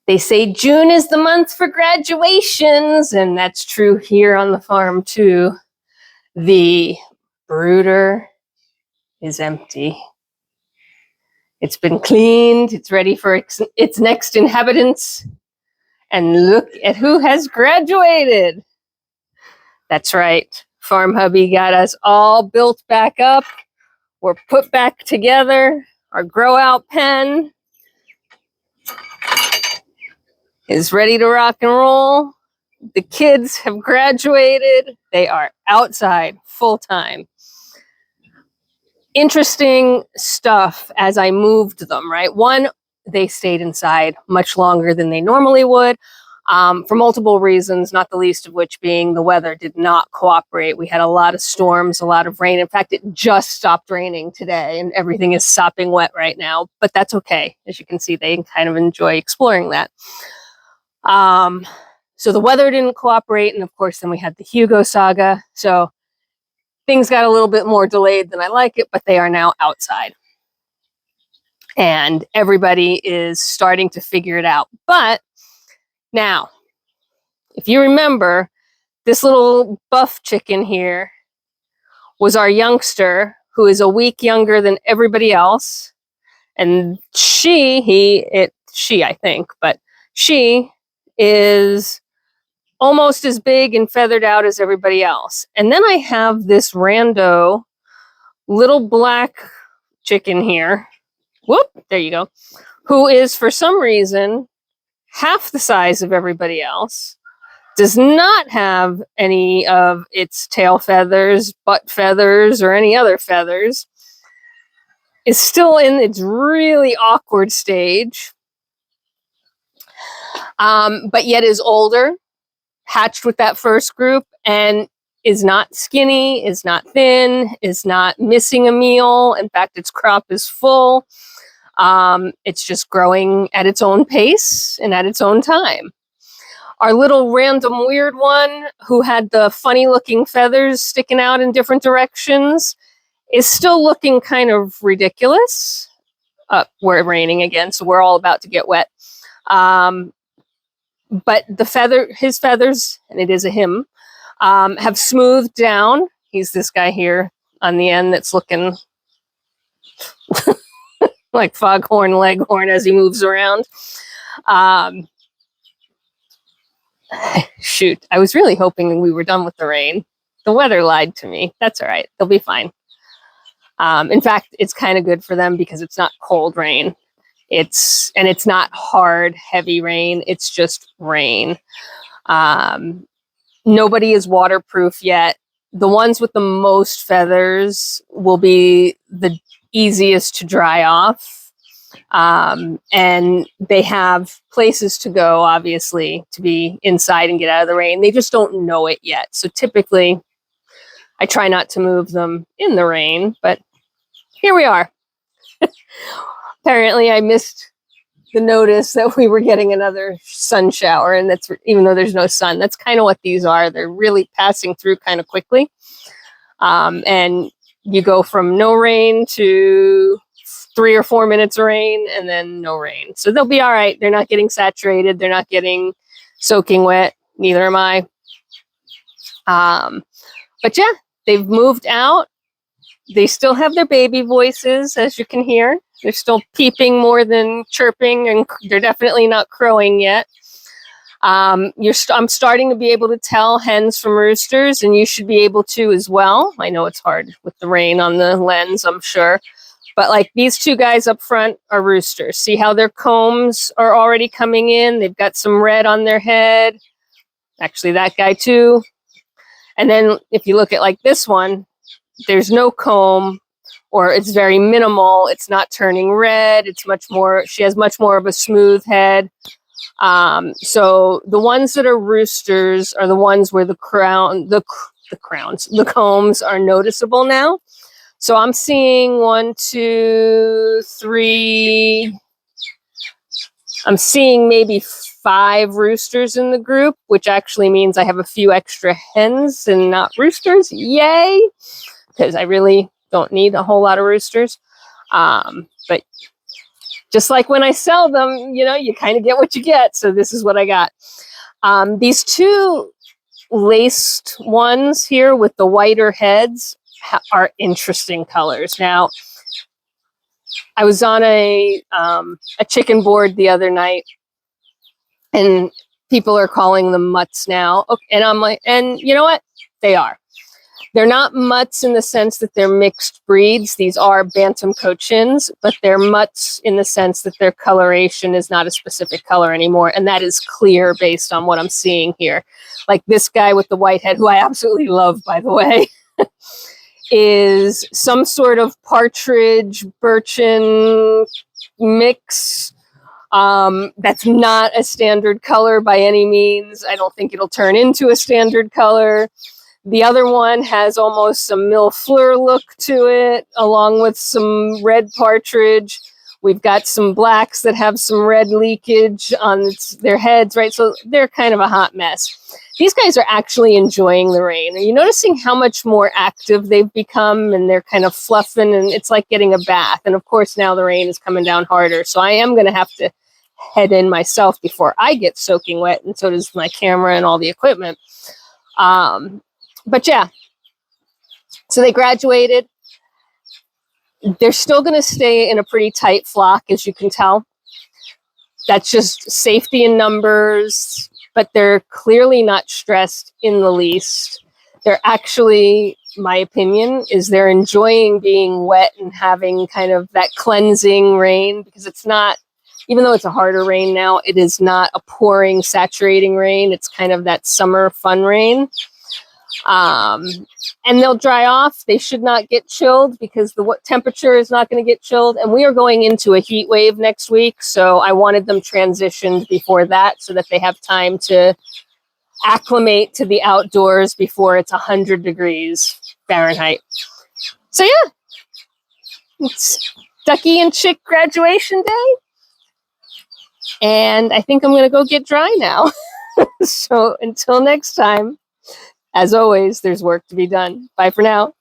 They say June is the month for graduations, and that's true here on the farm too. The brooder is empty. It's been cleaned. It's ready for its next inhabitants. And look at who has graduated. That's right. Farm Hubby got us all built back up. We're put back together. Our grow out pen is ready to rock and roll. The kids have graduated. They are outside full time. Interesting stuff as I moved them, right? One, they stayed inside much longer than they normally would for multiple reasons, not the least of which being the weather did not cooperate. We had a lot of storms, a lot of rain. In fact, it just stopped raining today and everything is sopping wet right now, but that's okay. As you can see, they kind of enjoy exploring that. So the weather didn't cooperate, and of course then we had the Hugo saga. So things got a little bit more delayed than I like it, but they are now outside. And everybody is starting to figure it out. But now, if you remember, this little buff chicken here was our youngster, who is a week younger than everybody else. And she is almost as big and feathered out as everybody else. And then I have this rando little black chicken here. Whoop, there you go. Who is, for some reason, half the size of everybody else, does not have any of its tail feathers, butt feathers, or any other feathers, is still in its really awkward stage, but yet is older, hatched with that first group, and is not skinny, is not thin, is not missing a meal. In fact, its crop is full. It's just growing at its own pace and at its own time. Our little random weird one, who had the funny looking feathers sticking out in different directions, is still looking kind of ridiculous. We're raining again, so we're all about to get wet. But his feathers, and it is a him, have smoothed down. He's this guy here on the end that's looking like foghorn leghorn as he moves around. Shoot, I was really hoping we were done with the rain. The weather lied to me. That's all right. They'll be fine. In fact, it's kind of good for them because it's not cold rain. It's not hard, heavy rain. It's just rain. Nobody is waterproof yet. The ones with the most feathers will be the easiest to dry off. And they have places to go, obviously, to be inside and get out of the rain. They just don't know it yet. So typically, I try not to move them in the rain, but here we are. Apparently, I missed the notice that we were getting another sun shower, and that's even though there's no sun. That's kind of what these are. They're really passing through kind of quickly. And you go from no rain to 3 or 4 minutes of rain and then no rain. So they'll be all right. They're not getting saturated. They're not getting soaking wet. Neither am I. But yeah, they've moved out. They still have their baby voices, as you can hear. They're still peeping more than chirping, and they're definitely not crowing yet. I'm starting to be able to tell hens from roosters, and you should be able to as well. I know it's hard with the rain on the lens, I'm sure. But like these two guys up front are roosters. See how their combs are already coming in? They've got some red on their head. Actually, that guy too. And then if you look at like this one, there's no comb, or it's very minimal. It's not turning red. It's much more, she has much more of a smooth head. So the ones that are roosters are the ones where the combs are noticeable now. So I'm seeing 1, 2, 3. I'm seeing maybe 5 roosters in the group, which actually means I have a few extra hens and not roosters. Yay! Because I really don't need a whole lot of roosters. But just like when I sell them, you know, you kind of get what you get. So this is what I got. These two laced ones here with the whiter heads are interesting colors. Now, I was on a chicken board the other night, and people are calling them mutts now. Okay, and I'm like, and you know what? They are. They're not mutts in the sense that they're mixed breeds. These are Bantam Cochins, but they're mutts in the sense that their coloration is not a specific color anymore. And that is clear based on what I'm seeing here. Like this guy with the white head, who I absolutely love, by the way, is some sort of partridge, birchen mix. That's not a standard color by any means. I don't think it'll turn into a standard color. The other one has almost some mille-fleur look to it, along with some red partridge. We've got some blacks that have some red leakage on their heads, right? So they're kind of a hot mess. These guys are actually enjoying the rain. Are you noticing how much more active they've become? And they're kind of fluffing, and it's like getting a bath. And of course, now the rain is coming down harder. So I am going to have to head in myself before I get soaking wet, and so does my camera and all the equipment. But yeah, so they graduated. They're still going to stay in a pretty tight flock, as you can tell. That's just safety in numbers, but they're clearly not stressed in the least. They're actually, my opinion, is they're enjoying being wet and having kind of that cleansing rain, because it's not, even though it's a harder rain now, it is not a pouring, saturating rain. It's kind of that summer fun rain. And they'll dry off. They should not get chilled because the temperature is not going to get chilled. And we are going into a heat wave next week. So I wanted them transitioned before that so that they have time to acclimate to the outdoors before it's 100 degrees Fahrenheit. So yeah, it's ducky and chick graduation day. And I think I'm going to go get dry now. So until next time, as always, there's work to be done. Bye for now.